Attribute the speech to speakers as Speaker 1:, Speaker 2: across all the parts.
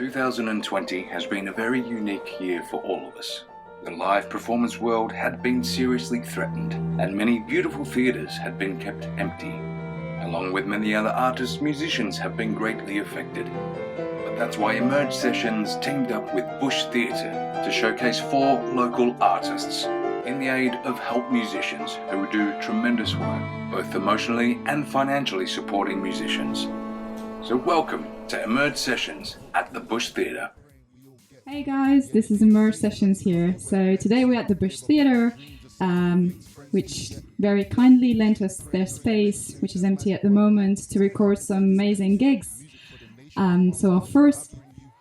Speaker 1: 2020 has been a very unique year for all of us. The live performance world had been seriously threatened, and many beautiful theatres had been kept empty. Along with many other artists, musicians have been greatly affected. But that's why Emerge Sessions teamed up with Bush Theatre to showcase 4 local artists in the aid of help musicians who do tremendous work, both emotionally and financially supporting musicians. So welcome to Emerge Sessions at the Bush Theatre.
Speaker 2: Hey guys, this is Emerge Sessions here. So today we're at the Bush Theatre, which very kindly lent us their space, which is empty at the moment, to record some amazing gigs. So our first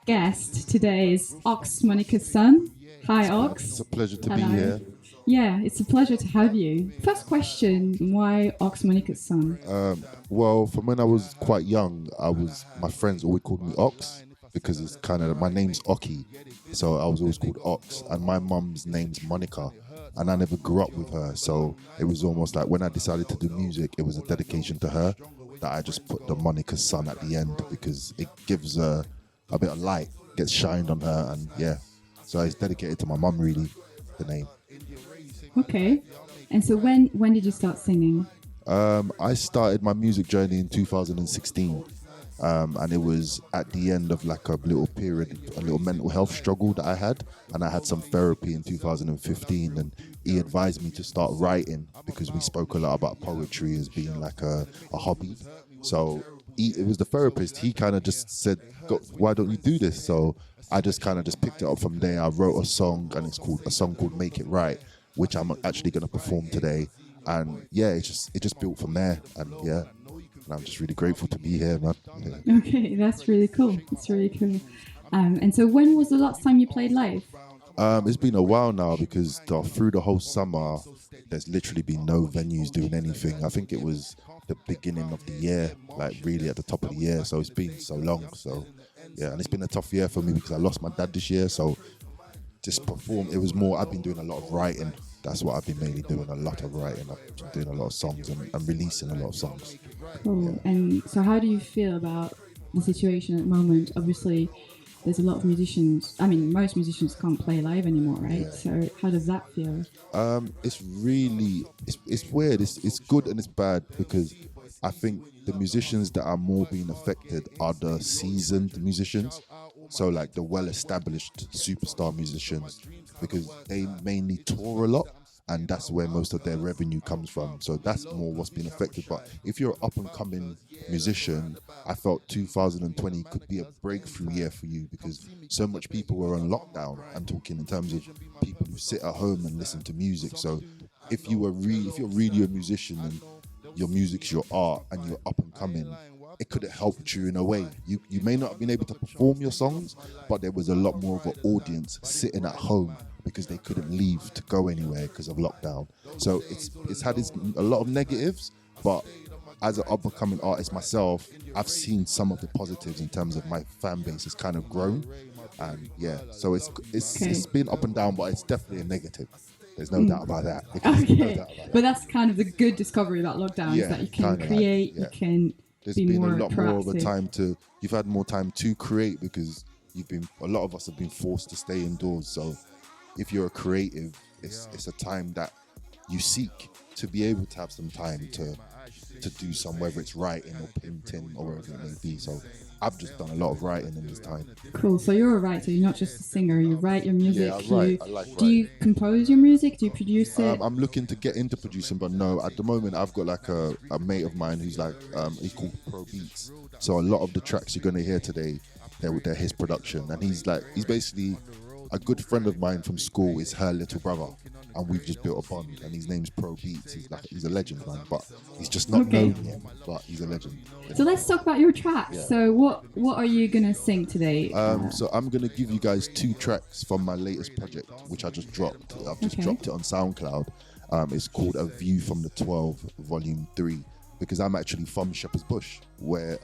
Speaker 2: guest today is Ox Monica's son. Hi Ox.
Speaker 3: It's a pleasure to be here.
Speaker 2: Yeah, it's a pleasure to have you. First question, why Ox Monica's son?
Speaker 3: Well, from when I was quite young, my friends always called me Ox because it's kind of, my name's Oki, so I was always called Ox, and my mum's name's Monica, and I never grew up with her, so it was almost like when I decided to do music, it was a dedication to her that I just put the Monica's son at the end because it gives a bit of light, gets shined on her, and yeah, so it's dedicated to my mum really, the name.
Speaker 2: Okay, and so when did you start singing?
Speaker 3: I started my music journey in 2016, and it was at the end of like a little period, a little mental health struggle that I had, and I had some therapy in 2015, and he advised me to start writing because we spoke a lot about poetry as being like a hobby. So it was the therapist, he kind of just said, why don't you do this? So I just kind of just picked it up from there. I wrote a song, and it's called a song called Make It Right, which I'm actually going to perform today. And yeah, it just built from there. And yeah, and I'm just really grateful to be here, man. Yeah.
Speaker 2: Okay, that's really cool. It's really cool. And so when was the last time you played live?
Speaker 3: It's been a while now because through the whole summer, there's literally been no venues doing anything. I think it was the beginning of the year, like really at the top of the year. So it's been so long. So yeah, and it's been a tough year for me because I lost my dad this year. So just perform, it was more, I've been doing a lot of writing. That's what I've been mainly doing, a lot of writing. I've been doing a lot of songs and releasing a lot of songs.
Speaker 2: Cool.
Speaker 3: Yeah.
Speaker 2: And so how do you feel about the situation at the moment? Obviously, there's a lot of musicians. I mean, most musicians can't play live anymore, right? Yeah. So how does that feel?
Speaker 3: It's really, it's weird. It's good and it's bad because I think the musicians that are more being affected are the seasoned musicians. So like the well-established superstar musicians, because they mainly tour a lot and that's where most of their revenue comes from. So that's more what's been affected. But if you're an up-and-coming musician, I felt 2020 could be a breakthrough year for you because so much people were on lockdown. I'm talking in terms of people who sit at home and listen to music. So if you're really a musician and your music's your art and you're up and coming, it could have helped you in a way. You may not have been able to perform your songs, but there was a lot more of an audience sitting at home because they couldn't leave to go anywhere because of lockdown. So it's had a lot of negatives, but as an up-and-coming artist myself, I've seen some of the positives in terms of my fan base has kind of grown. And yeah, so it's been up and down, but it's definitely a negative. There's no doubt about that.
Speaker 2: Okay,
Speaker 3: no doubt about that.
Speaker 2: But that's kind of the good discovery about lockdown, is that you can create, you can
Speaker 3: There's
Speaker 2: be
Speaker 3: been
Speaker 2: more
Speaker 3: a lot
Speaker 2: proactive.
Speaker 3: more of a time you've had more time to create because a lot of us have been forced to stay indoors. So if you're a creative, it's a time that you seek to be able to have some time to do some, whether it's writing or painting or whatever it may be. So I've just done a lot of writing in this time.
Speaker 2: Cool. So you're a writer. You're not just a singer. You write your music.
Speaker 3: Yeah, I like writing.
Speaker 2: Do you compose your music? Do you produce it?
Speaker 3: I'm looking to get into producing, but no, at the moment I've got like a mate of mine who's like, he's called Pro Beats. So a lot of the tracks you're going to hear today, they're his production. And he's basically a good friend of mine from school, is her little brother. And we've just built a bond, and his name's Pro Beats. He's a legend, man, but he's just not known yet, but he's a legend.
Speaker 2: So let's talk about your tracks. Yeah. So what are you gonna sing today?
Speaker 3: So I'm gonna give you guys 2 tracks from my latest project, which I just dropped. I've just dropped it on SoundCloud. It's called A View from the 12, Volume 3. Because I'm actually from Shepherd's Bush, where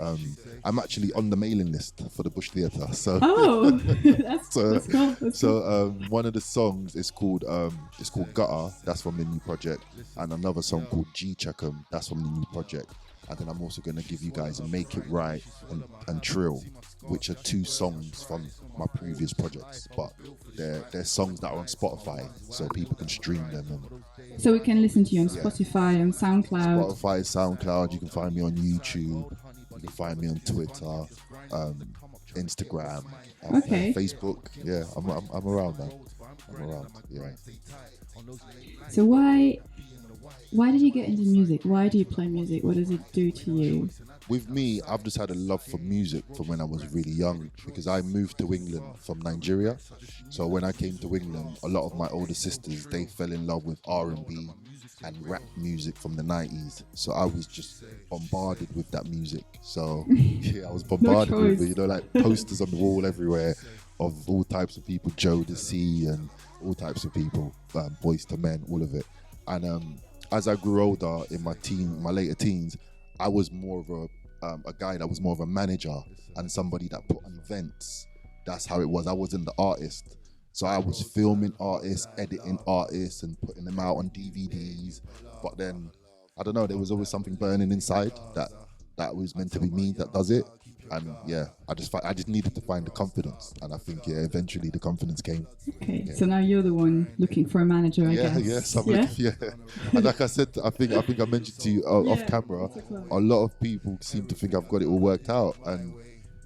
Speaker 3: I'm actually on the mailing list for the Bush Theatre. So
Speaker 2: that's cool.
Speaker 3: One of the songs is called Gutter. That's from the new project, and another song called G Checkum. That's from the new project. and then I'm also going to give you guys Make It Right and Trill, which are 2 songs from my previous projects, but they're songs that are on Spotify, so people can stream them. And
Speaker 2: So we can listen to you on Spotify, on SoundCloud.
Speaker 3: Spotify, SoundCloud. You can find me on YouTube. You can find me on Twitter, Instagram, Facebook. Yeah, I'm around, man. I'm around. Yeah.
Speaker 2: So why did you get into music? Why do you play music? What does it do to you?
Speaker 3: With me, I've just had a love for music from when I was really young, because I moved to England from Nigeria. So when I came to England, a lot of my older sisters, they fell in love with R&B and rap music from the 90s. So I was just bombarded with that music. So yeah, I was bombarded with it, like posters on the wall everywhere of all types of people, Jodeci and all types of people, Boys to Men, all of it. And as I grew older in my later teens, I was more of a guy that was more of a manager and somebody that put on events. That's how it was. I wasn't the artist. So I was filming artists, editing artists and putting them out on DVDs. But then, I don't know, there was always something burning inside that was meant to be me that does it. And yeah, I just needed to find the confidence, and I think eventually the confidence came.
Speaker 2: Okay, so now you're the one looking for a manager, I guess.
Speaker 3: Yeah. And like I said, I think I mentioned to you off camera, a lot of people seem to think I've got it all worked out, and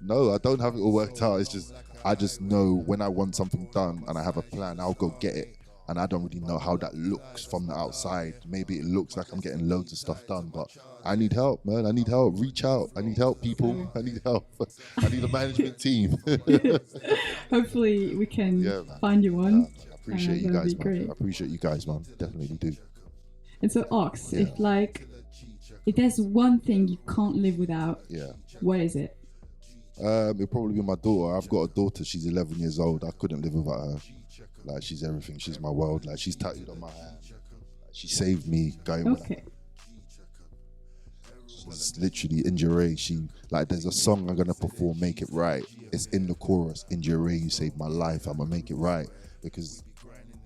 Speaker 3: no, I don't have it all worked out. It's just I just know when I want something done and I have a plan, I'll go get it. And I don't really know how that looks from the outside. Maybe it looks like I'm getting loads of stuff done, but I need help, man. I need help. Reach out. I need help, people. I need help. I need a management team.
Speaker 2: Hopefully we can find you one.
Speaker 3: I appreciate you guys, man.
Speaker 2: Great.
Speaker 3: I appreciate you guys, man. Definitely do.
Speaker 2: And so, Ox, if there's one thing you can't live without, what is it?
Speaker 3: It'll probably be my daughter. I've got a daughter. She's 11 years old. I couldn't live without her. Like, she's everything. She's my world. Like, she's tattooed on my hand. Like, she saved me going.
Speaker 2: Okay.
Speaker 3: She's literally Injure. There's a song I'm gonna perform, Make It Right. It's in the chorus. Injure, you saved my life. I'ma make it right, because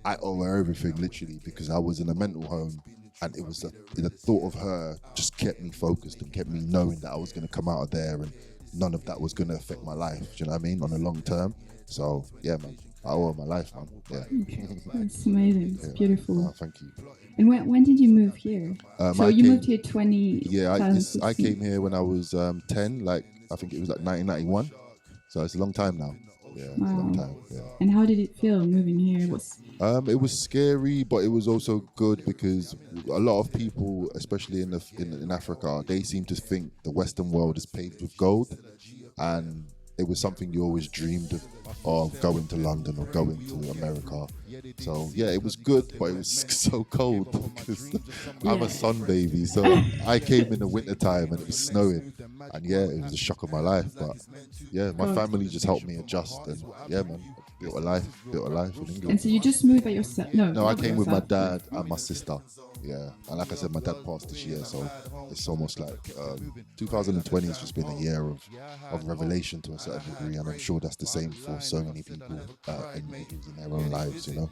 Speaker 3: I owe her everything, literally, because I was in a mental home, and it was the thought of her just kept me focused and kept me knowing that I was gonna come out of there and none of that was gonna affect my life. Do you know what I mean? On the long term. So yeah, man. I owe her my life, man. Yeah.
Speaker 2: Okay. That's amazing. It's beautiful.
Speaker 3: Thank you.
Speaker 2: And when did you move here? So you moved here 20...
Speaker 3: Yeah, I came here when I was 10, like, I think it was like 1991. So it's a long time now. Yeah, it's a long time. Yeah.
Speaker 2: And how did it feel moving here?
Speaker 3: It was scary, but it was also good, because a lot of people, especially in Africa, they seem to think the Western world is paved with gold. And it was something you always dreamed of going to London or going to America. So yeah, it was good, but it was so cold because I'm a sun baby. So I came in the winter time and it was snowing, and yeah, it was a shock of my life. But yeah, my family just helped me adjust, and yeah, man, built a life in England.
Speaker 2: And so you just moved by yourself?
Speaker 3: No, I came with my dad and my sister. Yeah, and like I said, my dad passed this year, so it's almost like 2020 has just been a year of revelation to a certain degree, and I'm sure that's the same for so many people in their own lives, you know.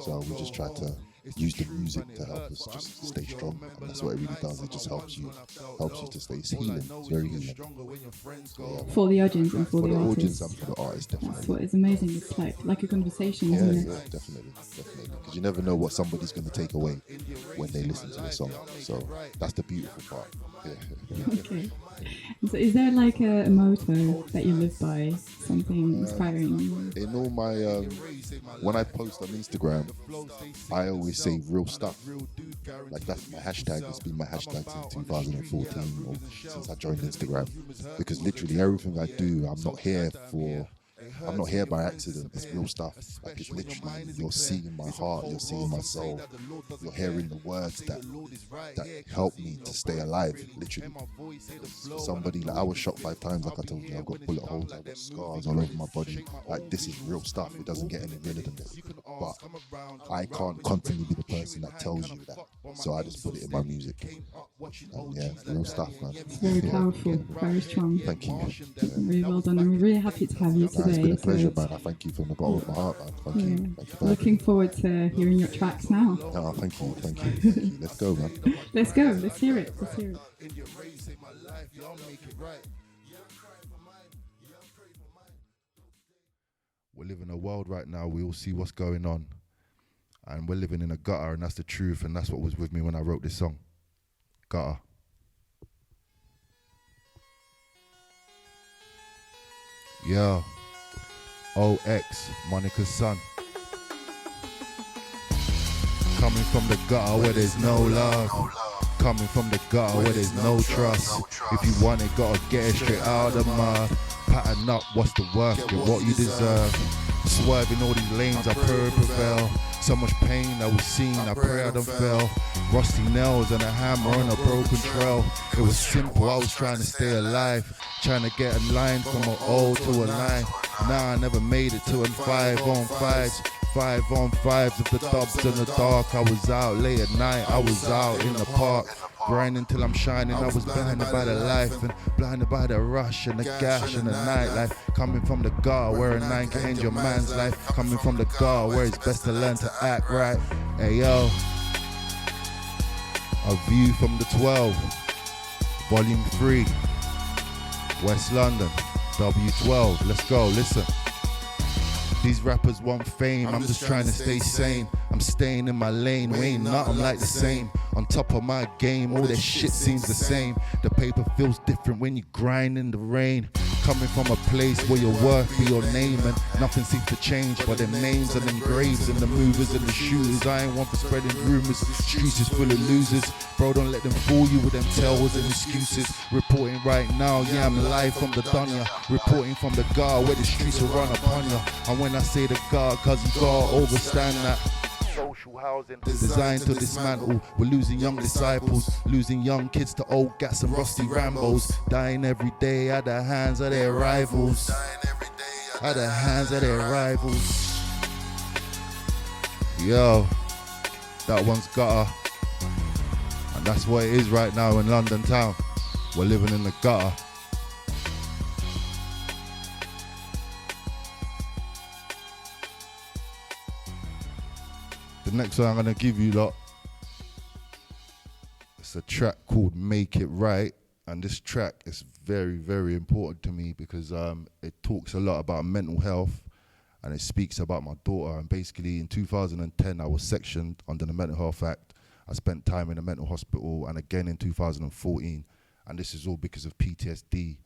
Speaker 3: So we just try to use the music to help us just stay strong, and that's what it really does. It just helps you to stay. It's healing. It's very healing.
Speaker 2: For the audience and for the
Speaker 3: audience
Speaker 2: artists.
Speaker 3: and for the artists, definitely.
Speaker 2: That's what is amazing. It's like a conversation, isn't it?
Speaker 3: Yeah, definitely. Because you never know what somebody's going to take away when they listen to the song. So that's the beautiful part. Yeah.
Speaker 2: Okay. So is there like a motto that you live by, something inspiring?
Speaker 3: In all my, when I post on Instagram, I always say real stuff. Like, that's my hashtag. It's been my hashtag since 2014, or since I joined Instagram. Because literally everything I do, I'm not here by accident. It's real stuff. Like, it's literally, you're seeing my heart, you're seeing my soul, you're hearing the words that help me to stay alive, literally. Somebody, like, I was shot 5 times, like I told you. I've got bullet holes, I've got scars all over my body. Like, this is real stuff. It doesn't get any realer than this. But I can't constantly be the person that tells you that. So I just put it in my music. And yeah, real stuff, man.
Speaker 2: It's very powerful, very strong.
Speaker 3: Thank you.
Speaker 2: Really well done. I'm really happy to have you today.
Speaker 3: It's been a pleasure, man. I thank you from the bottom of my heart, man. Thank you. Thank you.
Speaker 2: Looking forward to hearing your tracks now.
Speaker 3: Oh, thank you. Let's go, man.
Speaker 2: Let's go. Let's hear it.
Speaker 3: life, y'all make it right. We live in a world right now, we all see what's going on. And we're living in a gutter, and that's the truth, and that's what was with me when I wrote this song. Gutter. Yeah. OX, Monica's son. Coming from the gutter where there's no love. Coming from the gutter where there's no trust. If you want it, gotta get it straight out of the mud. Pattern up, what's the worth? Get what you deserve. Swerving all these lanes, I pray it prevail. So much pain that was seen, I pray I don't fail. Rusty nails and a hammer on a broken trail. It was simple, I was trying to stay alive. Trying to get a line from an O to a 9. Nah, I never made it to them 5-on-5s. 5-on-5s of the dubs in the dark. I was out late at night, I was out in the park. Grinding till I'm shining, I was blinded by the life and blinded by the rush and the gash and the nightlife. Coming from the guard where a 9 can end your man's life. Coming from the guard where it's best to learn to act right. Hey yo, a view from the 12, volume 3, West London, W12. Let's go, listen. These rappers want fame, I'm just trying to stay sane. I'm staying in my lane, we ain't nothing like the same. On top of my game, all that shit seems the same. The paper feels different when you grind in the rain. Coming from a place where your worth be your name, and nothing seems to change but them names and them graves and the movers and the shooters. I ain't one for spreading rumors, streets is full of losers. Bro, don't let them fool you with them tales and excuses. Reporting right now, yeah, I'm live from the dunya. Reporting from the guard where the streets will run upon ya. And when I say the guard, cause you gotta overstand that. Social housing designed to dismantle. We're losing young disciples, losing young kids to old gats and rusty Rambos. Dying every day at the hands of their rivals. At the hands of their rivals. Yo, that one's gutter. And that's what it is right now in London town. We're living in the gutter. The next song I'm gonna give you lot, it's a track called Make It Right, and this track is very, very important to me because it talks a lot about mental health and it speaks about my daughter. And basically in 2010 I was sectioned under the Mental Health Act. I spent time in a mental hospital and again in 2014, and this is all because of PTSD.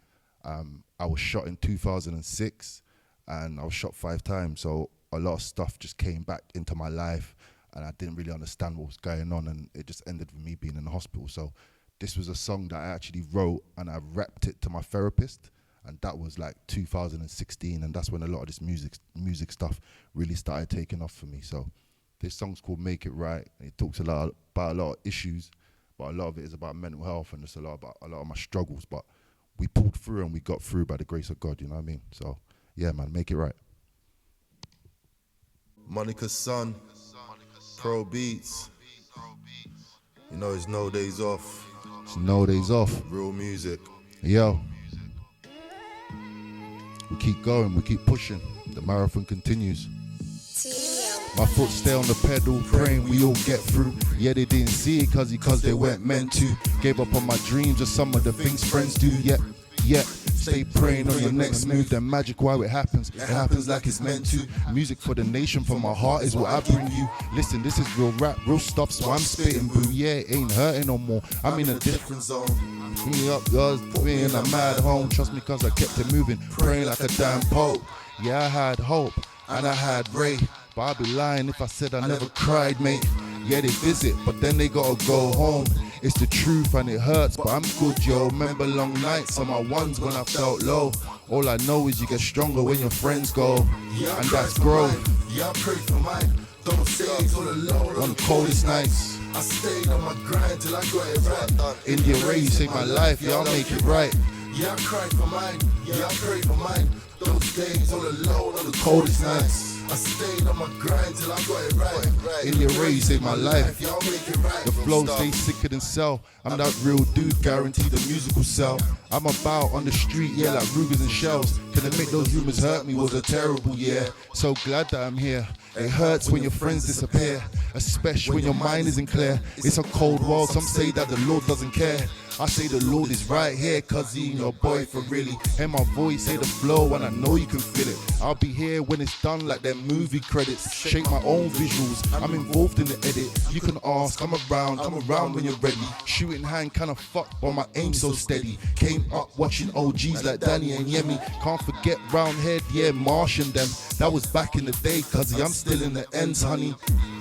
Speaker 3: I was shot in 2006 and I was shot 5 times, so a lot of stuff just came back into my life and I didn't really understand what was going on, and it just ended with me being in the hospital. So this was a song that I actually wrote and I rapped it to my therapist, and that was like 2016, and that's when a lot of this music stuff really started taking off for me. So this song's called Make It Right, and it talks about a lot of issues, but a lot of it is about mental health and just a lot of my struggles, but we pulled through and we got through by the grace of God, you know what I mean? So yeah, man, make it right.
Speaker 4: Monica's son, Pro Beats. You know, it's no days off.
Speaker 3: It's no days off.
Speaker 4: Real music.
Speaker 3: Yo. We keep going, we keep pushing. The marathon continues. My foot stay on the pedal, praying we all get through. Yeah, they didn't see it cause they weren't meant to. Gave up on my dreams or some of the things friends do. Yeah. Stay praying on your next move, then magic while it happens like it's meant to. Music for the nation, from my heart is what I bring you. Listen, this is real rap, real stuff, so I'm spitting, boo. Yeah, it ain't hurting no more, I'm in a different zone. Bring me up, yours, put me in a mad home. Trust me cause I kept it moving, praying like a damn pope. Yeah, I had hope, and I had Ray, but I'd be lying if I said I never cried, mate. Yeah, they visit, but then they gotta go home. It's the truth and it hurts, but I'm good, yo. Remember long nights on my ones when I felt low. All I know is you get stronger when your friends go, and that's growth.
Speaker 4: Yeah, I pray for mine. Don't stay all alone
Speaker 3: On the coldest nights,
Speaker 4: I stayed on my grind till I got it right.
Speaker 3: India Ray, you saved my life, yeah, I'll make it right.
Speaker 4: Yeah, I cried for mine. Yeah, I pray for mine. Those days all alone on the
Speaker 3: Coldest nights,
Speaker 4: I stayed on my grind till I got it right.
Speaker 3: In your race, saved my life.
Speaker 4: Y'all make it right.
Speaker 3: The flow stays sicker than cell. I'm that real dude, guaranteed the musical sell. I'm about on the street, yeah, like Rugers and Shells. Can admit those rumors hurt me, was a terrible year. So glad that I'm here. It hurts when your friends disappear, especially when your mind isn't clear. It's a cold world, some say that the Lord doesn't care. I say the Lord is right here, cause he ain't your boy for really. Hear my voice, hear the flow, and I know you can feel it. I'll be here when it's done like them movie credits. Shape my own visuals, I'm involved in the edit. You can ask, I'm around when you're ready. Shooting hand kinda fucked, but my aim so steady. Came up watching OGs like Danny and Yemi. Can't forget Roundhead, yeah, Marsh and them. That was back in the day, cause I'm still in the ends, honey.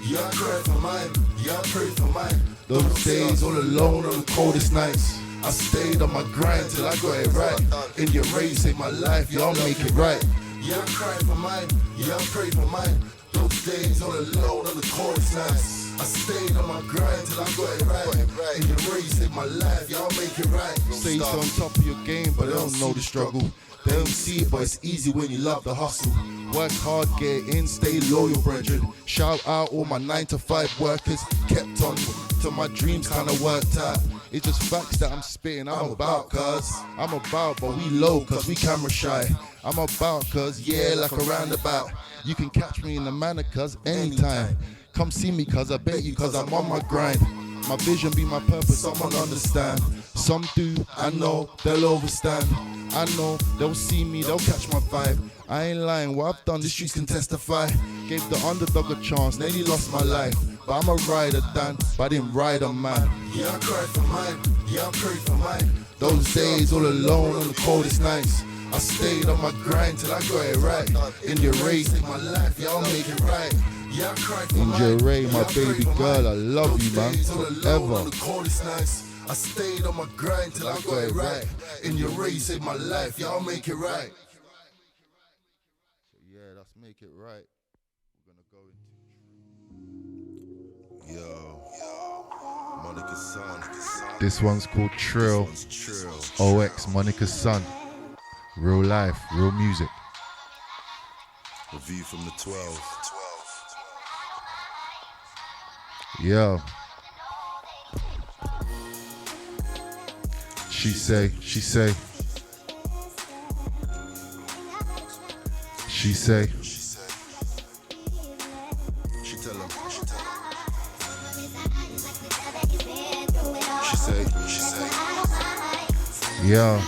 Speaker 4: Yeah, I cried for mine, yeah, I prayed for mine.
Speaker 3: Those days all alone on the coldest nights.
Speaker 4: I stayed on my grind till I got it right. In your race, saved my life, y'all make it right. Yeah, I cried for mine, yeah, I prayed for mine. Those days all alone on the coldest nights. I stayed on my grind till I got it right. In your race, saved my life, y'all make it right.
Speaker 3: Stay on top of your game, but they don't know the struggle. They don't see it, but it's easy when you love the hustle. Work hard, get in, stay loyal, brethren. Shout out all my 9 to 5 workers. Kept on till my dreams kinda worked out. It's just facts that I'm spitting. I'm about, but we low, cause we camera shy. I'm about, cause yeah, like a roundabout. You can catch me in the manor, cause anytime. Come see me, cause I bet you, cause I'm on my grind. My vision be my purpose, someone understand. Some do, I know, they'll overstand. I know, they'll see me, they'll catch my vibe. I ain't lying, what I've done, the streets can testify. Gave the underdog a chance, nearly lost my life. But I'm a rider, Dan, but I didn't ride on man.
Speaker 4: Yeah, I cried for mine, yeah, I prayed for mine.
Speaker 3: Those days all alone on the coldest nights.
Speaker 4: I stayed on my grind till I got it right. In your race, saved my life, y'all make it right. Yeah, I cried for mine.
Speaker 3: In Ray, my baby girl, I love you, man, forever.
Speaker 4: I stayed on my grind till I got it right. In your race, saved my life, y'all make it right.
Speaker 3: Yeah, let's make it right. We're gonna go into
Speaker 4: Yo, Monica's son.
Speaker 3: this one's called Trill. OX, Monica's son. Real life, real music.
Speaker 4: A view from the 12.
Speaker 3: Yo. She say. She
Speaker 4: tell him. She say.
Speaker 3: Yo.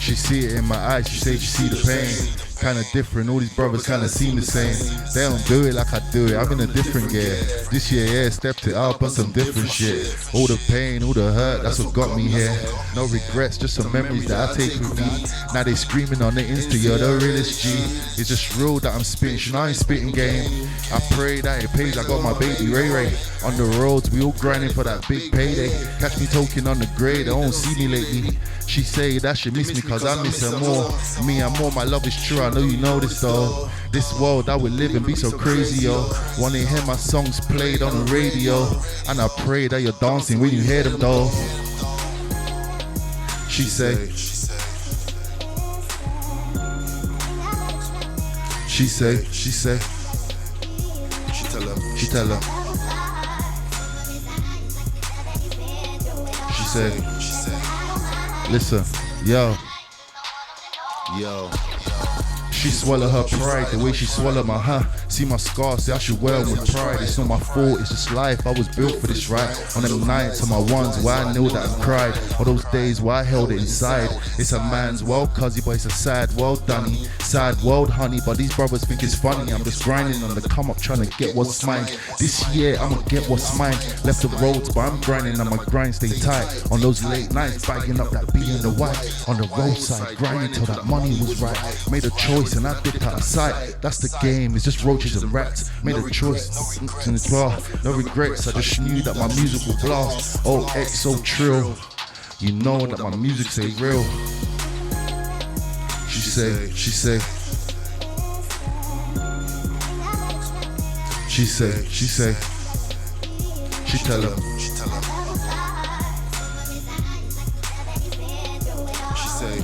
Speaker 3: She see it in my eyes, she say she see the pain. Kinda different, all these brothers kinda seem the same. They don't do it like I do it, I'm in a different gear. This year, yeah, stepped it up on some different shit. All the pain, all the hurt, that's what got me here. No regrets, just some memories that I take with me. Now they screaming on the Insta, you're the realest G. It's just real that I'm spitting, shit, I ain't spitting game. I pray that it pays, I got my baby Ray Ray. On the roads, we all grinding for that big payday. Catch me talking on the grade, they don't see me lately. She say that she miss me cause I miss her more. Me and more, my love is true, I know you know this though. This world that we live in be so crazy, yo. Wanna hear my songs played on the radio. And I pray that you're dancing when you hear them though. She say. She say. She tell her. She say. Listen, yo. She swallow her pride the way she swallow my See my scars, say I should wear them with pride. It's not my fault, it's just life, I was built for this, right? On them nights, on my ones where I knew that I cried. All those days where I held it inside. It's a man's world, cuzzy, but it's a sad world, Dunny. Sad world, honey, but these brothers think it's funny. I'm just grinding on the come up, trying to get what's mine. This year, I'ma get what's mine. Left the roads, but I'm grinding on my grind, stay tight. On those late nights, bagging up that B and the white. On the roadside, grinding till that money was right. Made a choice and I dipped out of sight. That's the game, it's just roaches and rats. Made a choice in the bar. No regrets, I just knew that my music would blast. Oh, X so trill. You know that my music say real. She say. She tell her.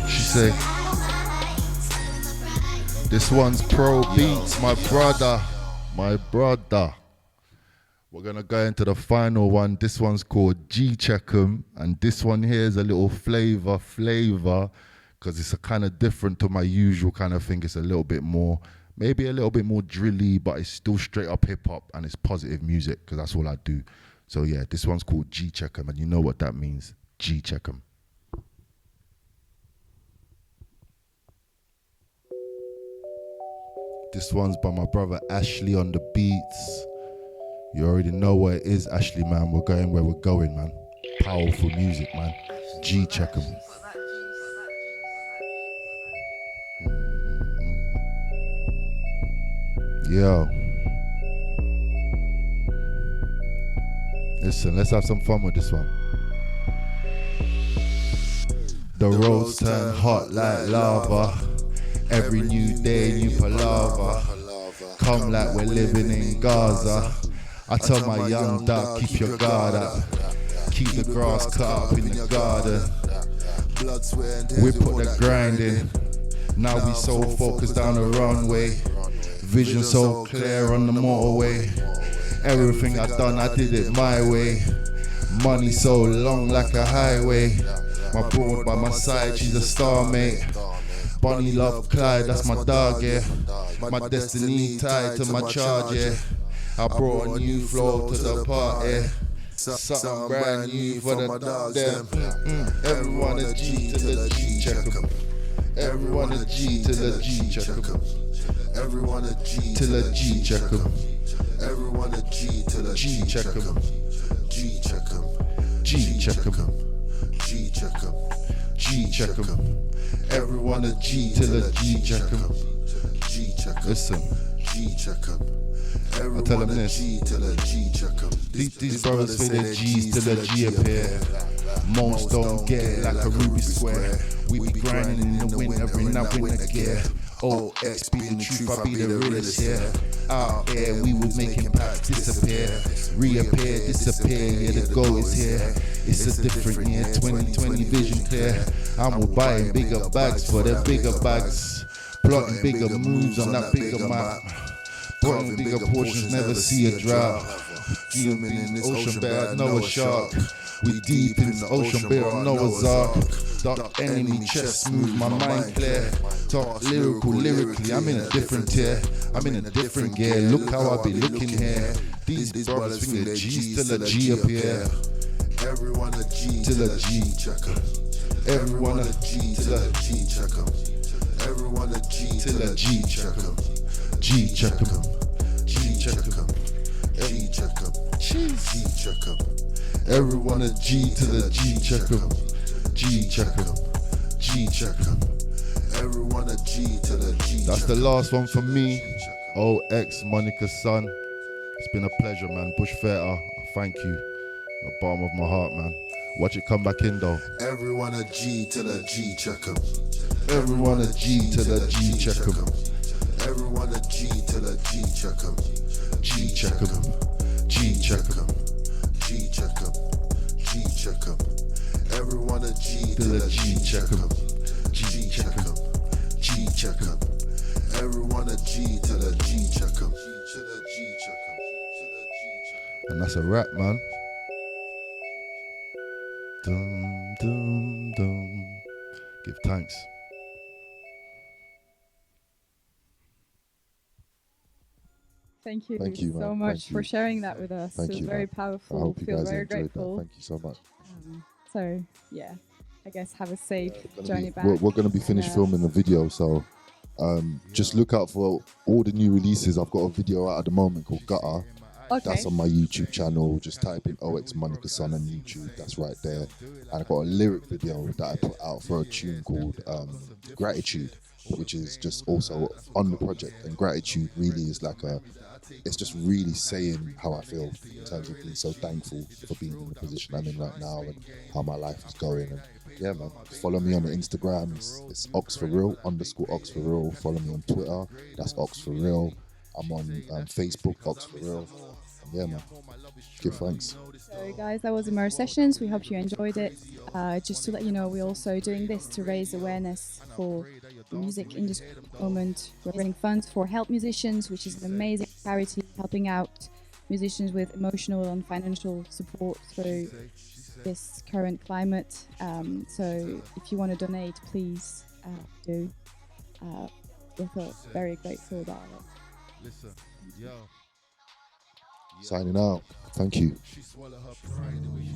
Speaker 3: She say. This one's Pro Beats, my brother. My brother. We're gonna go into the final one. This one's called G Check 'em, and this one here is a little flavor, because it's a kind of different to my usual kind of thing. It's a little bit more, maybe a little bit more drilly, but it's still straight up hip hop and it's positive music because that's all I do. So yeah, this one's called G Check 'em, and you know what that means. G Check 'em. This one's by my brother Ashley on the beats. You already know what it is, Ashley, man. We're going where we're going, man. Powerful music, man. G Check 'em. Yo. Listen, let's have some fun with this one. The roads turn hot like lava. Every new day, new palaver. Come like we're living in Gaza. I tell my young duck, keep your guard up. Keep the grass cut up in the garden. We put the grind in. Now we so focused down the runway. Vision so clear on the motorway. Everything I done, I did it my way. Money so long like a highway. My broad by my side, she's a star, mate. Bonnie love Clyde, that's my dog, yeah. My destiny tied to my charge, yeah. I brought a new flow to the party. Something brand new for the dog, them. Everyone a G to the G check 'em. Everyone a G to the G check 'em. Everyone a G to the G check 'em. Everyone a G to the G check 'em. G check 'em. G check 'em. G check 'em. G check 'em. Everyone a G to the G check 'em. G check 'em. Listen. G check 'em. I tell them this. These brothers say their G's till the G appear. Most don't get it like a Ruby Square. We be grinding in the wind every night in the gear. OX be the truth, I be the realest, yeah. Out here we was making packs disappear. Reappear, disappear, yeah the goal is here. It's a different year, 2020 vision clear. I'm buying bigger bags for the bigger bags. Plotting bigger moves on that bigger map. Putting bigger portions, never see a drought. Deep in this ocean, better know a shark. We deep in the ocean, better Noah's Ark. Dark enemy, chest smooth, my mind clear. Talk lyrically, I'm in a different tier. I'm in a different gear, look how I be looking here. These brothers think the G's till the G appear. Everyone a G till the G checker. Everyone a G till the G checker. Everyone a G till the G checker. G check 'em, G check 'em, G check 'em, G check 'em. Everyone a G to the G check 'em, G check 'em, G check 'em. Everyone a G to the G. That's the last one for me. OX Monica's son. It's been a pleasure, man. Bush Theatre, thank you. The bottom of my heart, man. Watch it come back in though. Everyone a G to the G check 'em. Everyone a G to the G check 'em. Everyone a G to the G check 'em. G check 'em. G check 'em. G check 'em. G check 'em. Everyone a G to the G check 'em. G check 'em. G check 'em. Everyone a G to the G check 'em. And that's a wrap, man. Dum dum dum. Give thanks.
Speaker 2: Thank you,
Speaker 3: Thank you,
Speaker 2: so
Speaker 3: man.
Speaker 2: much
Speaker 3: Thank
Speaker 2: for
Speaker 3: you.
Speaker 2: sharing that with us.
Speaker 3: Thank
Speaker 2: It was
Speaker 3: you,
Speaker 2: very
Speaker 3: man.
Speaker 2: powerful.
Speaker 3: I hope you
Speaker 2: Feel
Speaker 3: guys
Speaker 2: very
Speaker 3: enjoyed
Speaker 2: grateful.
Speaker 3: that. Thank you so much.
Speaker 2: So yeah, I guess have a safe journey back.
Speaker 3: We're going to be finished filming the video, so just look out for all the new releases. I've got a video out at the moment called Gutter.
Speaker 2: Okay.
Speaker 3: That's on my YouTube channel. Just type in OX Monica Son on YouTube. That's right there. And I've got a lyric video that I put out for a tune called Gratitude, which is just also on the project. And gratitude really is like it's just really saying how I feel in terms of being so thankful for being in the position I'm in right now and how my life is going. And yeah, man, follow me on the Instagram. It's Ox4Real _Ox4Real. Follow me on Twitter. That's Ox4Real. I'm on Facebook, Ox4Real. Yeah, man. Give thanks.
Speaker 2: So, guys, that was Immerse Sessions. We hope you enjoyed it. Just to let you know, we're also doing this to raise awareness for the music industry at the moment. We're raising funds for Help Musicians, which is an amazing charity helping out musicians with emotional and financial support through this current climate. So, if you want to donate, please do. We feel very grateful about it.
Speaker 3: Signing out. Thank you.
Speaker 4: She swallow her pride the way she